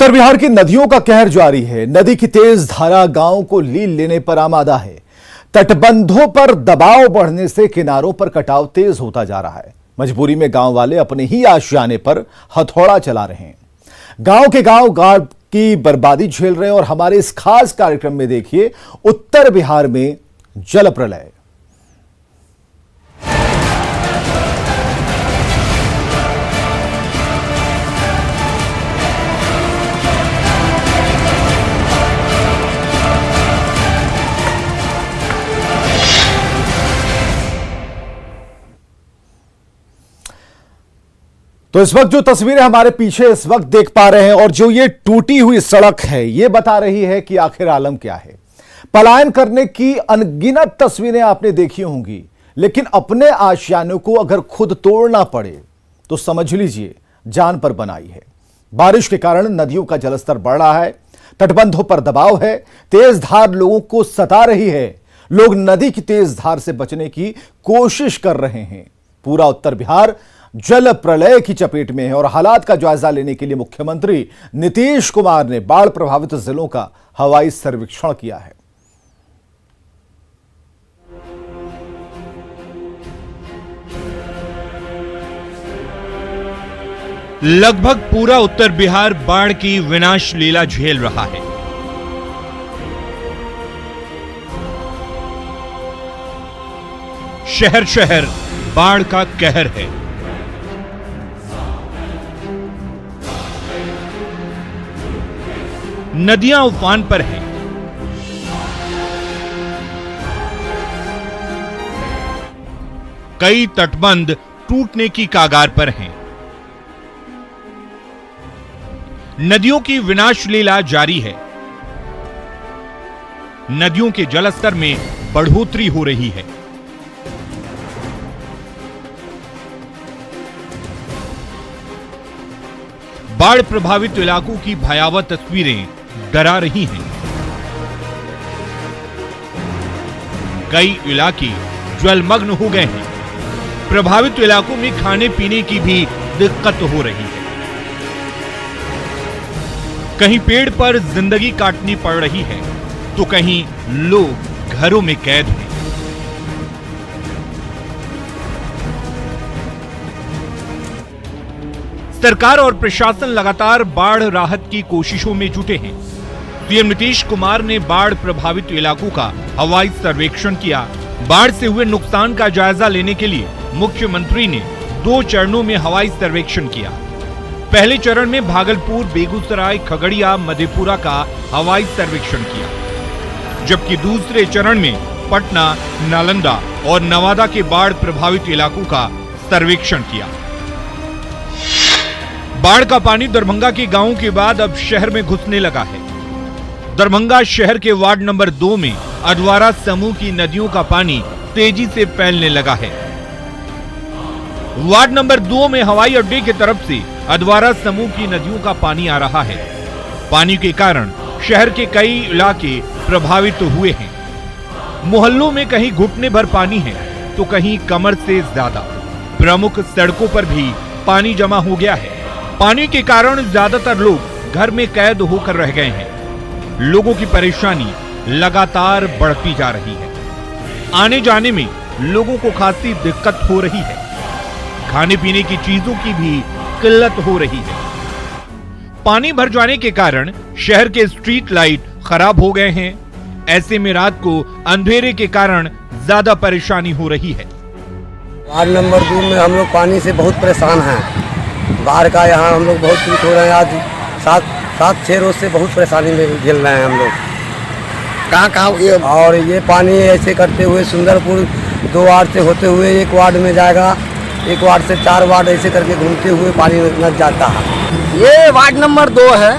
उत्तर बिहार की नदियों का कहर जारी है। नदी की तेज धारा गांव को लील लेने पर आमादा है। तटबंधों पर दबाव बढ़ने से किनारों पर कटाव तेज होता जा रहा है। मजबूरी में गांव वाले अपने ही आशियाने पर हथौड़ा चला रहे हैं। गांव की बर्बादी झेल रहे हैं। और हमारे इस खास कार्यक्रम में देखिए उत्तर बिहार में जल प्रलय। तो इस वक्त जो तस्वीरें हमारे पीछे इस वक्त देख पा रहे हैं और जो ये टूटी हुई सड़क है, ये बता रही है कि आखिर आलम क्या है। पलायन करने की अनगिनत तस्वीरें आपने देखी होंगी, लेकिन अपने आशियानों को अगर खुद तोड़ना पड़े तो समझ लीजिए जान पर बनाई है। बारिश के कारण नदियों का जलस्तर बढ़ रहा है, तटबंधों पर दबाव है, तेज धार लोगों को सता रही है। लोग नदी की तेज धार से बचने की कोशिश कर रहे हैं। पूरा उत्तर बिहार जल प्रलय की चपेट में है और हालात का जायजा लेने के लिए मुख्यमंत्री नीतीश कुमार ने बाढ़ प्रभावित जिलों का हवाई सर्वेक्षण किया है। लगभग पूरा उत्तर बिहार बाढ़ की विनाश लीला झेल रहा है। शहर शहर बाढ़ का कहर है। नदियां उफान पर हैं। कई तटबंध टूटने की कागार पर हैं। नदियों की विनाश लीला जारी है। नदियों के जलस्तर में बढ़ोतरी हो रही है। बाढ़ प्रभावित इलाकों की भयावह तस्वीरें डरा रही हैं। कई इलाके जलमग्न हो गए हैं। प्रभावित इलाकों में खाने पीने की भी दिक्कत हो रही है। कहीं पेड़ पर जिंदगी काटनी पड़ रही है तो कहीं लोग घरों में कैद हैं। सरकार और प्रशासन लगातार बाढ़ राहत की कोशिशों में जुटे हैं। सीएम नीतीश कुमार ने बाढ़ प्रभावित इलाकों का हवाई सर्वेक्षण किया। बाढ़ से हुए नुकसान का जायजा लेने के लिए मुख्यमंत्री ने 2 चरणों में हवाई सर्वेक्षण किया। पहले चरण में भागलपुर, बेगूसराय, खगड़िया, मधेपुरा का हवाई सर्वेक्षण किया, जबकि दूसरे चरण में पटना, नालंदा और नवादा के बाढ़ प्रभावित इलाकों का सर्वेक्षण किया। बाढ़ का पानी दरभंगा के गांवों के बाद अब शहर में घुसने लगा है। दरभंगा शहर के वार्ड नंबर 2 में अधवारा समूह की नदियों का पानी तेजी से फैलने लगा है। वार्ड नंबर 2 में हवाई अड्डे की तरफ से अधवारा समूह की नदियों का पानी आ रहा है। पानी के कारण शहर के कई इलाके प्रभावित हुए हैं। मोहल्लों में कहीं घुटने भर पानी है तो कहीं कमर से ज्यादा। प्रमुख सड़कों पर भी पानी जमा हो गया है। पानी के कारण ज्यादातर लोग घर में कैद होकर रह गए हैं। लोगों की परेशानी लगातार बढ़ती जा रही है। आने जाने में लोगों को खासी दिक्कत हो रही है। खाने पीने की चीजों की भी किल्लत हो रही है। पानी भर जाने के कारण शहर के स्ट्रीट लाइट खराब हो गए हैं। ऐसे में रात को अंधेरे के कारण ज्यादा परेशानी हो रही है। वार्ड नंबर 2 में हम लोग पानी से बहुत परेशान हैं। बाढ़ का यहाँ हम लोग बहुत पीड़ित हो रहे हैं। आज 7-6 रोज से बहुत परेशानी में झेल रहे हैं हम लोग। कहाँ और ये पानी ऐसे करते हुए सुंदरपुर 2 वार्ड से होते हुए 1 वार्ड में जाएगा। 1 वार्ड से 4 वार्ड ऐसे करके घूमते हुए पानी न जाता है। ये वार्ड नंबर 2 है,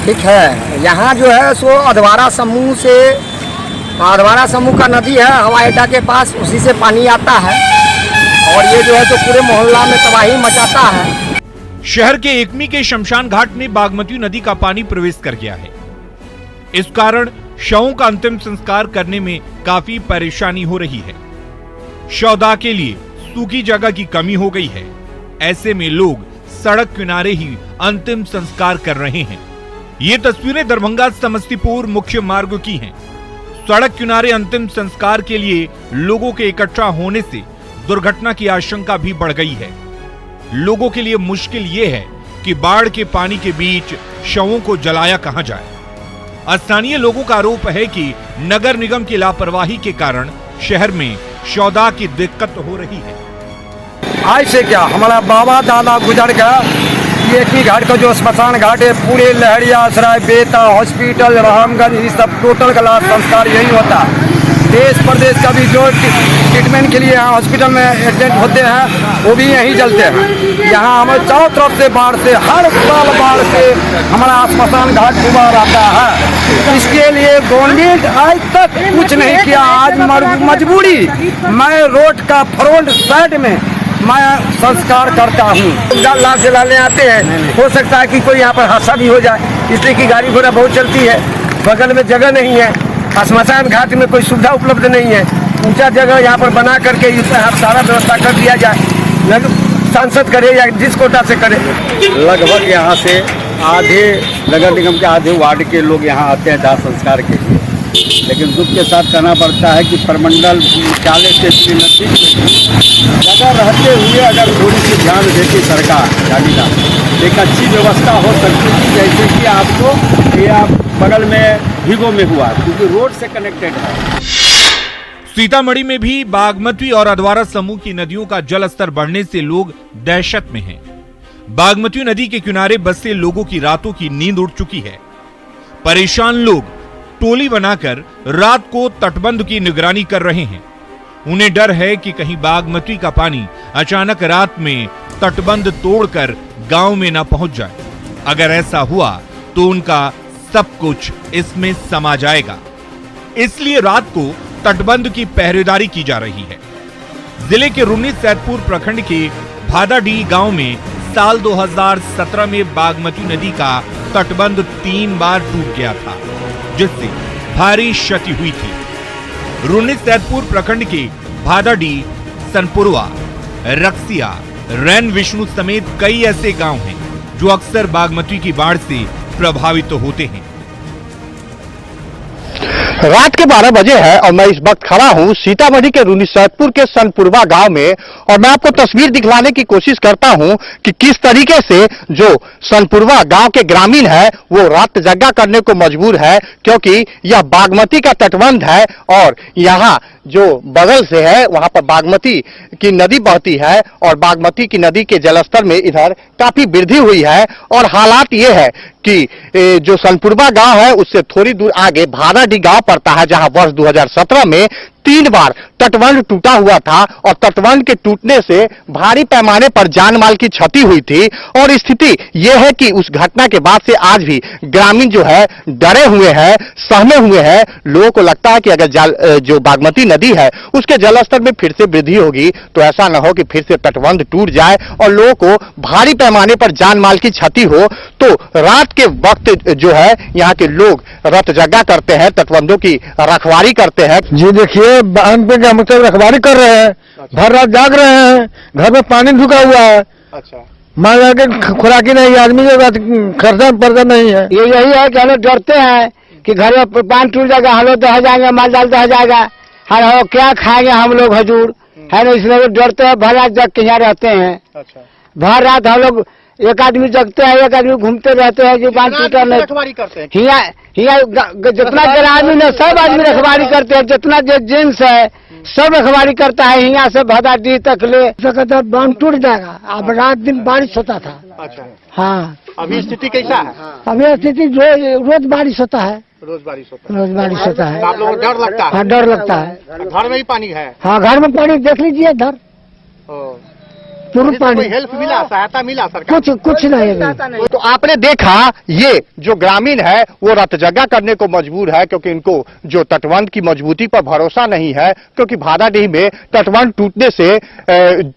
ठीक है। यहाँ जो है सो अधवारा समूह का नदी है, हवाई अड्डा के पास, उसी से पानी आता है और ये जो है तो पूरे मोहल्ला में तबाही मचाता है। शहर के एकमी के शमशान घाट में बागमती नदी का पानी प्रवेश कर गया है। इस कारण शवों का अंतिम संस्कार करने में काफी परेशानी हो रही है। शवदाह के लिए सूखी जगह की कमी हो गई है। ऐसे में लोग सड़क किनारे ही अंतिम संस्कार कर रहे हैं। ये तस्वीरें दरभंगा समस्तीपुर मुख्य मार्ग की हैं। सड़क किनारे अंतिम संस्कार के लिए लोगों के इकट्ठा होने से दुर्घटना की आशंका भी बढ़ गई है। लोगों के लिए मुश्किल ये है कि बाढ़ के पानी के बीच शवों को जलाया कहां जाए। स्थानीय लोगों का आरोप है कि नगर निगम की लापरवाही के कारण शहर में शवदाह की दिक्कत हो रही है। आज से क्या, हमारा बाबा दादा गुजर गया, ये एक ही घाट का जो स्मशान घाट है, पूरे लहरिया सराय, बेता, हॉस्पिटल, रामगंज, ये सब टोटल का लाश संस्कार यही होता है। देश प्रदेश का भी जो ट्रीटमेंट के लिए यहाँ हॉस्पिटल में एडमिट होते हैं वो भी यहीं जलते हैं। यहाँ हमारे चारों तरफ से बाढ़ से, हर साल बाढ़ से हमारा स्मशान घाट डूबा रहता है। इसके लिए गवर्नमेंट आज तक कुछ नहीं किया। आज मजबूरी मैं रोड का फ्रंट साइड में मैं संस्कार करता हूँ। लाश जलाने आते हैं, हो सकता है कि कोई यहाँ पर हादसा भी हो जाए, इसलिए कि गाड़ी घोड़ा बहुत चलती है, बगल में जगह नहीं है, स्मशान घाट में कोई सुविधा उपलब्ध नहीं है। ऊंचा जगह यहाँ पर बना करके इसमें सारा व्यवस्था कर दिया जाए, सांसद करे या जिस कोटा से करे। लगभग यहाँ से आधे नगर निगम के आधे वार्ड के लोग यहाँ आते हैं दाह संस्कार के लिए, लेकिन दुख के साथ कहना पड़ता है कि प्रमंडल मुख्यालय से इतनी नजदीक जगह रहते हुए अगर थोड़ी सी ध्यान देती सरकार जानीला, एक अच्छी व्यवस्था हो सकती थी। जैसे कि आपको ये आप बगल में भीगो में हुआ, क्योंकि रोड से कनेक्टेड है। सीतामढ़ी में भी बागमती और अधवारा समूह की नदियों का जल स्तर बढ़ने से लोग दहशत में हैं। बागमती नदी के किनारे बसे लोगों की रातों की नींद उड़ चुकी है। परेशान लोग टोली बनाकर रात को तटबंध की निगरानी कर रहे हैं। उन्हें डर है कि कहीं बागमती का पानी अचानक रात में तटबंध तोड़कर गांव में न पहुंच जाए। अगर ऐसा हुआ तो उनका सब कुछ इसमें समा जाएगा। इसलिए रात को तटबंध की पहरेदारी की जा रही है। जिले के रुन्नी सैदपुर प्रखंड के भादाडीह गांव में साल 2017 में बागमती नदी का तटबंध 3 बार टूट गया था, जिससे भारी क्षति हुई थी। रुन्नी सैदपुर प्रखंड के भादाडीह, सनपुरवा, रक्सिया, रैन विष्णु समेत कई ऐसे गांव हैं जो अक्सर बागमती की बाढ़ से प्रभावित होते हैं। रात के 12 बजे है और मैं इस वक्त खड़ा हूं सीतामढ़ी के रुन्नी सैदपुर के सनपुरवा गांव में, और मैं आपको तस्वीर दिखलाने की कोशिश करता हूं कि किस तरीके से जो सनपुरवा गांव के ग्रामीण है वो रात जगा करने को मजबूर है, क्योंकि यह बागमती का तटबंध है और यहां जो बगल से है वहां पर बागमती की नदी बहती है और बागमती की नदी के जलस्तर में इधर काफी वृद्धि हुई है। और हालात ये है कि जो सनपुरवा गांव है उससे थोड़ी दूर आगे भादाडीह गांव पड़ता है, जहां वर्ष 2017 में 3 बार तटबंध टूटा हुआ था और तटबंध के टूटने से भारी पैमाने पर जान माल की क्षति हुई थी। और स्थिति यह है कि उस घटना के बाद से आज भी ग्रामीण जो है डरे हुए हैं, सहमे हुए हैं। लोगों को लगता है कि अगर जो बागमती नदी है उसके जलस्तर में फिर से वृद्धि होगी तो ऐसा न हो कि फिर से तटबंध टूट जाए और लोगों को भारी पैमाने पर जान माल की क्षति हो। तो रात के वक्त जो है यहाँ के लोग रात जगा करते हैं, तटबंधों की रखवाली करते हैं। जी देखिए, बांध पे हम सब रखवाली कर रहे हैं, भर रात जाग रहे हैं, घर में पानी ढुका हुआ है। अच्छा, मान लगे खुराकी नहीं, आदमी के बाद खर्चा पर्दा नहीं है। ये यही है कि हम लोग डरते हैं कि घर में पानी टूट जाएगा, हम लोग दह जाएंगे, माल जाल दह जाएगा, हम क्या खाएंगे हम लोग हजूर, है ना। इसलिए लोग डरते हैं, भर रात जग के यहाँ रहते हैं। अच्छा, भर रात हम लोग एक आदमी जगते हैं, एक आदमी घूमते रहते हैं, जो बांध टूटा नहीं। रखवाली करते हैं। हिया जितना ग्रामीण है सब आदमी रखवाली करते हैं, जितना जेंट्स है सब रखवाली करता है। यहाँ से भादाडीह तक ले बांध टूट जाएगा। अब रात दिन बारिश होता था। अच्छा, हाँ, अभी स्थिति कैसा है? अभी स्थिति रोज बारिश होता है, रोज बारिश होता है। रोज बारिश होता है। आप लोगों को डर लगता है? हाँ, डर लगता है। घर में ही पानी है? हाँ, घर में पानी देख लीजिए इधर पूर्ण पानी। कोई हेल्प मिला, सहायता मिला सरकार? कुछ नहीं। तो आपने देखा ये जो ग्रामीण है वो रात जगा करने को मजबूर है, क्योंकि इनको जो तटबंध की मजबूती पर भरोसा नहीं है। क्योंकि भादाडीह में तटबंध टूटने से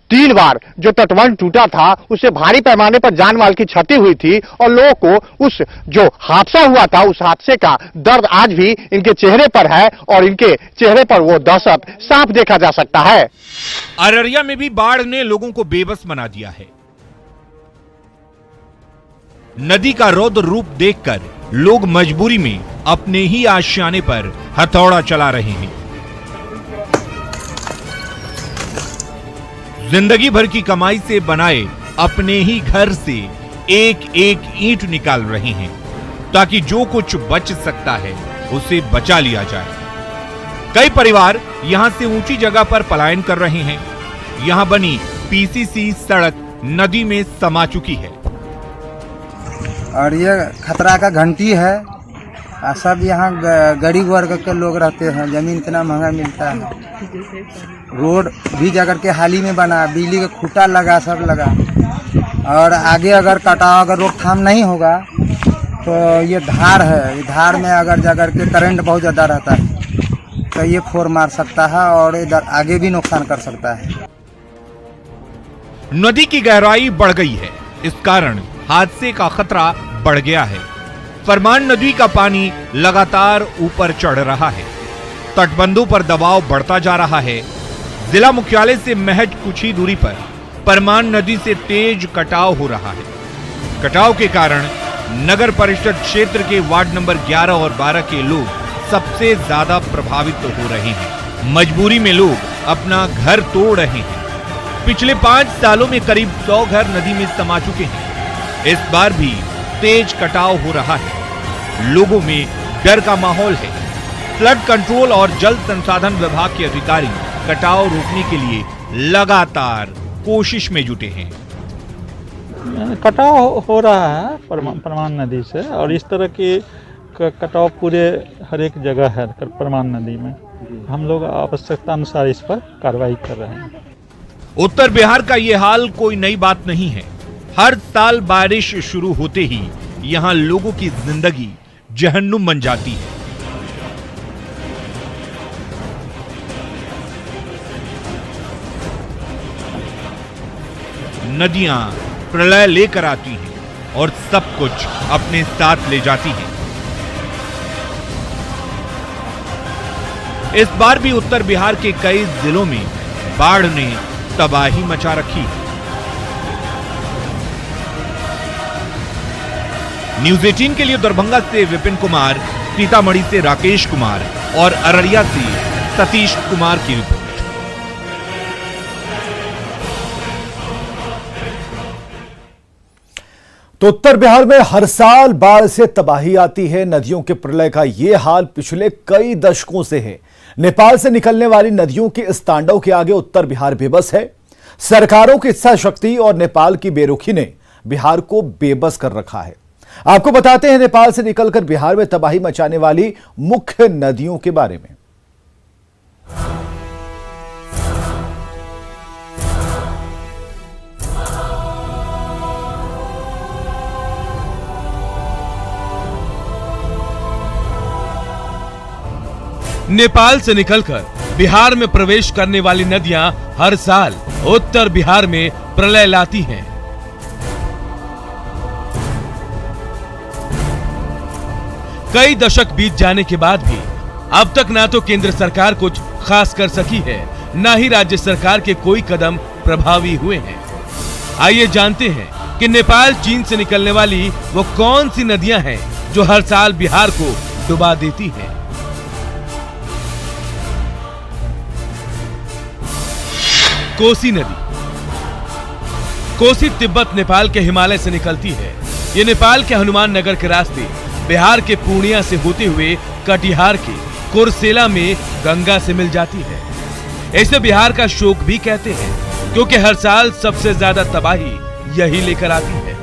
3 बार जो तटबंध टूटा था उससे भारी पैमाने पर जान माल की क्षति हुई थी और लोगों को उस जो हादसा हुआ था उस हादसे का दर्द आज भी इनके चेहरे पर है और इनके चेहरे पर वो दहशत साफ देखा जा सकता है। अररिया में भी बाढ़ ने लोगों को बेबस बना दिया है। नदी का रौद्र रूप देखकर लोग मजबूरी में अपने ही आशियाने पर हथौड़ा चला रहे हैं। जिंदगी भर की कमाई से बनाए अपने ही घर से एक एक ईंट निकाल रहे हैं ताकि जो कुछ बच सकता है उसे बचा लिया जाए। कई परिवार यहां से ऊंची जगह पर पलायन कर रहे हैं। यहां बनी पीसीसी सड़क नदी में समा चुकी है और ये खतरा का घंटी है। सब यहाँ गरीब वर्ग के लोग रहते हैं। जमीन इतना महंगा मिलता है। रोड भी जाकर के हाल ही में बना, बिजली का खूंटा लगा, सब लगा। और आगे अगर कटाव अगर रोकथाम नहीं होगा तो ये धार है, ये धार में अगर जाकर के करंट बहुत ज़्यादा रहता है तो ये फोड़ मार सकता है और इधर आगे भी नुकसान कर सकता है। नदी की गहराई बढ़ गई है, इस कारण हादसे का खतरा बढ़ गया है। परमान नदी का पानी लगातार ऊपर चढ़ रहा है। तटबंधों पर दबाव बढ़ता जा रहा है। जिला मुख्यालय से महज कुछ ही दूरी पर परमान नदी से तेज कटाव हो रहा है। कटाव के कारण नगर परिषद क्षेत्र के वार्ड नंबर 11 और 12 के लोग सबसे ज्यादा प्रभावित हो रहे हैं। मजबूरी में लोग अपना घर तोड़ रहे हैं। पिछले 5 सालों में करीब 100 घर नदी में समा चुके हैं। इस बार भी तेज कटाव हो रहा है। लोगों में डर का माहौल है। फ्लड कंट्रोल और जल संसाधन विभाग के अधिकारी कटाव रोकने के लिए लगातार कोशिश में जुटे हैं। कटाव हो रहा है परमान नदी से और इस तरह की कटाव पूरे हर एक जगह है परमान नदी में। हम लोग आवश्यकता अनुसार इस पर कार्रवाई कर रहे हैं। उत्तर बिहार का ये हाल कोई नई बात नहीं है। हर साल बारिश शुरू होते ही यहां लोगों की जिंदगी जहन्नुम बन जाती है। नदियां प्रलय लेकर आती हैं और सब कुछ अपने साथ ले जाती हैं। इस बार भी उत्तर बिहार के कई जिलों में बाढ़ ने तबाही मचा रखी है। न्यूज 18 के लिए दरभंगा से विपिन कुमार, सीतामढ़ी से राकेश कुमार और अररिया से सतीश कुमार की रिपोर्ट। तो उत्तर बिहार में हर साल बाढ़ से तबाही आती है। नदियों के प्रलय का यह हाल पिछले कई दशकों से है। नेपाल से निकलने वाली नदियों के इस तांडव के आगे उत्तर बिहार बेबस है। सरकारों की इच्छा शक्ति और नेपाल की बेरुखी ने बिहार को बेबस कर रखा है। आपको बताते हैं नेपाल से निकलकर बिहार में तबाही मचाने वाली मुख्य नदियों के बारे में। नेपाल से निकलकर बिहार में प्रवेश करने वाली नदियां हर साल उत्तर बिहार में प्रलय लाती हैं। कई दशक बीत जाने के बाद भी अब तक ना तो केंद्र सरकार कुछ खास कर सकी है, ना ही राज्य सरकार के कोई कदम प्रभावी हुए हैं। आइए जानते हैं कि नेपाल चीन से निकलने वाली वो कौन सी नदियां हैं जो हर साल बिहार को डुबा देती हैं। कोसी नदी। कोसी तिब्बत नेपाल के हिमालय से निकलती है। ये नेपाल के हनुमान नगर के रास्ते बिहार के पूर्णिया से होते हुए कटिहार के कुर्सेला में गंगा से मिल जाती है। इसे बिहार का शोक भी कहते हैं क्योंकि हर साल सबसे ज्यादा तबाही यही लेकर आती है।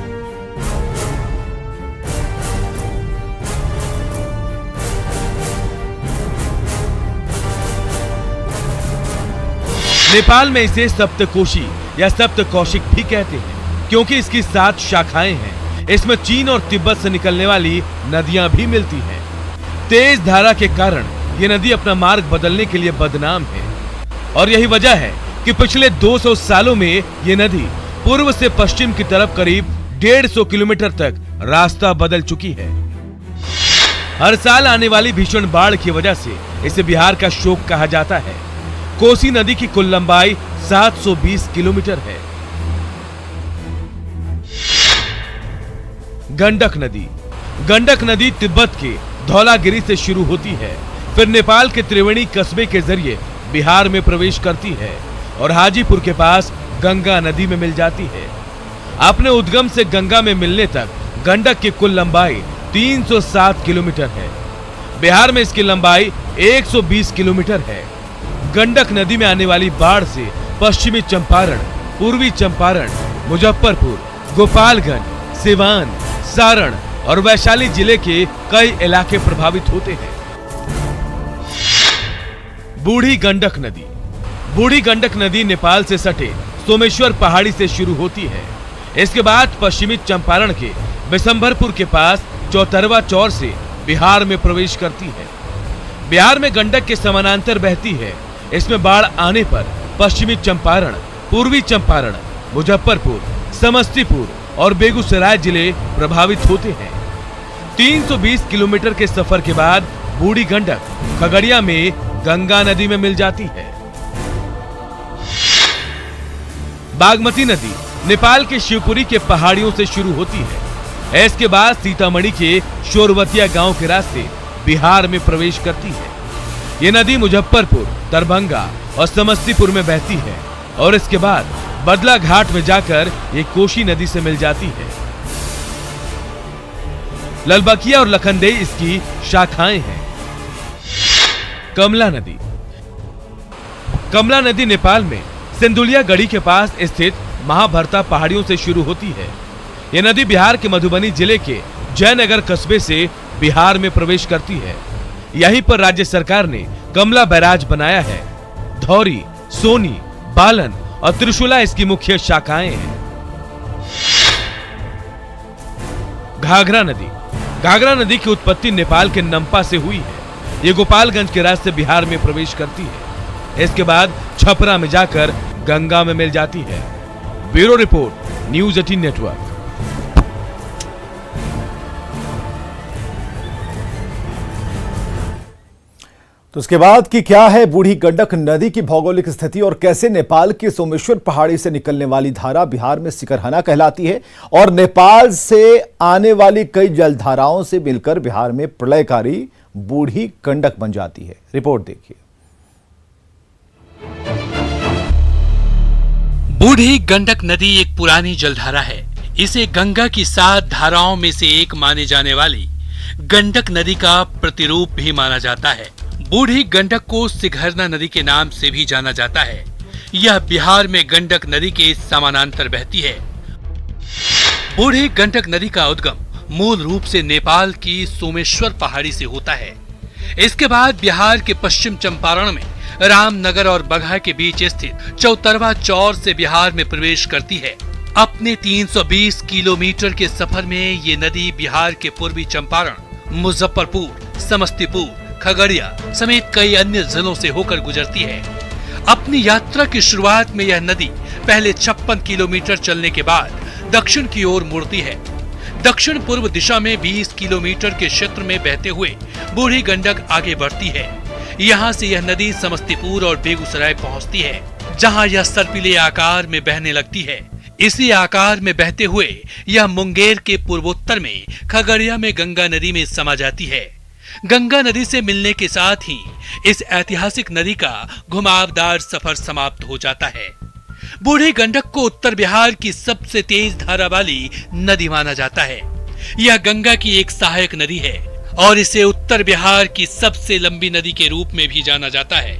नेपाल में इसे सप्तकोशी या सप्तकौशिक भी कहते हैं क्योंकि इसकी 7 शाखाएं हैं। इसमें चीन और तिब्बत से निकलने वाली नदियां भी मिलती हैं। तेज धारा के कारण ये नदी अपना मार्ग बदलने के लिए बदनाम है और यही वजह है कि पिछले 200 सालों में ये नदी पूर्व से पश्चिम की तरफ करीब 150 किलोमीटर तक रास्ता बदल चुकी है। हर साल आने वाली भीषण बाढ़ की वजह से इसे बिहार का शोक कहा जाता है। कोसी नदी की कुल लंबाई 720 किलोमीटर है। गंडक नदी। गंडक नदी तिब्बत के धौलागिरी से शुरू होती है, फिर नेपाल के त्रिवेणी कस्बे के जरिए बिहार में प्रवेश करती है और हाजीपुर के पास गंगा नदी में मिल जाती है। अपने उद्गम से गंगा में मिलने तक गंडक की कुल लंबाई 307 किलोमीटर है। बिहार में इसकी लंबाई 120 किलोमीटर है। गंडक नदी में आने वाली बाढ़ से पश्चिमी चंपारण, पूर्वी चंपारण, मुजफ्फरपुर, गोपालगंज, सिवान, सारण और वैशाली जिले के कई इलाके प्रभावित होते हैं। बूढ़ी गंडक नदी। बूढ़ी गंडक नदी नेपाल से सटे सोमेश्वर पहाड़ी से शुरू होती है। इसके बाद पश्चिमी चंपारण के बिशंभरपुर के पास चौतरवा चौर से बिहार में प्रवेश करती है। बिहार में गंडक के समानांतर बहती है। इसमें बाढ़ आने पर पश्चिमी चंपारण, पूर्वी चंपारण, मुजफ्फरपुर, समस्तीपुर और बेगूसराय जिले प्रभावित होते हैं। 320 किलोमीटर के सफर के बाद बूढ़ी गंडक खगड़िया में गंगा नदी में मिल जाती है। बागमती नदी नेपाल के शिवपुरी के पहाड़ियों से शुरू होती है। इसके बाद सीतामढ़ी के शोरवतिया गांव के रास्ते बिहार में प्रवेश करती है। ये नदी मुजफ्फरपुर, दरभंगा और समस्तीपुर में बहती है और इसके बाद बदला घाट में जाकर ये कोशी नदी से मिल जाती है। ललबकिया और लखनदेई इसकी शाखाएं हैं। कमला नदी। कमला नदी नेपाल में सिंधुलिया गढ़ी के पास स्थित महाभरता पहाड़ियों से शुरू होती है। यह नदी बिहार के मधुबनी जिले के जयनगर कस्बे से बिहार में प्रवेश करती है। यहीं पर राज्य सरकार ने कमला बैराज बनाया है। धौरी, सोनी, बालन और त्रिशूला इसकी मुख्य शाखाएं हैं। घाघरा नदी। घाघरा नदी की उत्पत्ति नेपाल के नम्पा से हुई है। ये गोपालगंज के रास्ते बिहार में प्रवेश करती है। इसके बाद छपरा में जाकर गंगा में मिल जाती है। Bureau report, news 18 network. तो उसके बाद की क्या है बूढ़ी गंडक नदी की भौगोलिक स्थिति और कैसे नेपाल की सोमेश्वर पहाड़ी से निकलने वाली धारा बिहार में सिकरहना कहलाती है और नेपाल से आने वाली कई जलधाराओं से मिलकर बिहार में प्रलयकारी बूढ़ी गंडक बन जाती है। रिपोर्ट देखिए। बूढ़ी गंडक नदी एक पुरानी जलधारा है। इसे गंगा की 7 धाराओं में से एक माने जाने वाली गंडक नदी का प्रतिरूप भी माना जाता है। बूढ़ी गंडक को सिकरहना नदी के नाम से भी जाना जाता है। यह बिहार में गंडक नदी के समानांतर बहती है। बूढ़ी गंडक नदी का उद्गम मूल रूप से नेपाल की सोमेश्वर पहाड़ी से होता है। इसके बाद बिहार के पश्चिम चंपारण में रामनगर और बगहा के बीच स्थित चौतरवा चौर से बिहार में प्रवेश करती है। अपने 320 किलोमीटर के सफर में ये नदी बिहार के पूर्वी चंपारण, मुजफ्फरपुर, समस्तीपुर, खगड़िया समेत कई अन्य जिलों से होकर गुजरती है। अपनी यात्रा की शुरुआत में यह नदी पहले 56 किलोमीटर चलने के बाद दक्षिण की ओर मुड़ती है। दक्षिण पूर्व दिशा में 20 किलोमीटर के क्षेत्र में बहते हुए बूढ़ी गंडक आगे बढ़ती है। यहाँ से यह नदी समस्तीपुर और बेगूसराय पहुँचती है, जहाँ यह सर्पिले आकार में बहने लगती है। इसी आकार में बहते हुए यह मुंगेर के पूर्वोत्तर में खगड़िया में गंगा नदी में समा जाती है। गंगा नदी से मिलने के साथ ही इस ऐतिहासिक नदी का घुमावदार सफर समाप्त हो जाता है। बूढ़ी गंडक को उत्तर बिहार की सबसे तेज धारा वाली नदी माना जाता है। यह गंगा की एक सहायक नदी है और इसे उत्तर बिहार की सबसे लंबी नदी के रूप में भी जाना जाता है।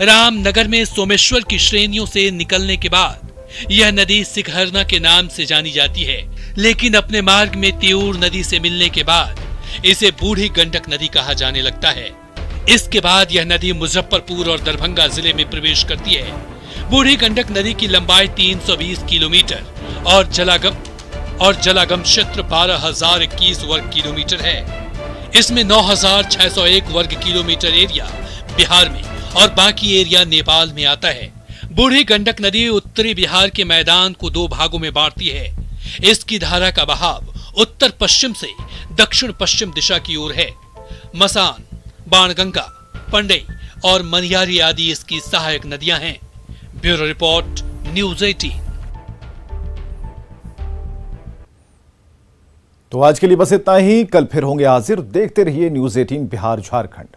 रामनगर में सोमेश्वर की श्रेणियों से निकलने के बाद यह नदी सिकरहना के नाम से जानी जाती है, लेकिन अपने मार्ग में तिऊर नदी से मिलने के बाद इसे बूढ़ी गंडक नदी कहा जाने लगता है। इसके बाद यह नदी मुजफ्फरपुर और दरभंगा जिले में प्रवेश करती है। बूढ़ी गंडक नदी की लंबाई 320 किलोमीटर और जलागम क्षेत्र 12,021 वर्ग किलोमीटर है। इसमें 9,601 वर्ग किलोमीटर एरिया बिहार में और बाकी एरिया नेपाल में आता है। बूढ़ी गंडक नदी उत्तरी बिहार के मैदान को 2 भागों में बांटती है। इसकी धारा का बहाव उत्तर पश्चिम से दक्षिण पश्चिम दिशा की ओर है। मसान, बाणगंगा, पंडई और मनियारी आदि इसकी सहायक नदियां हैं। Bureau report, news 18। तो आज के लिए बस इतना ही। कल फिर होंगे हाजिर। देखते रहिए न्यूज़ 18 बिहार झारखंड।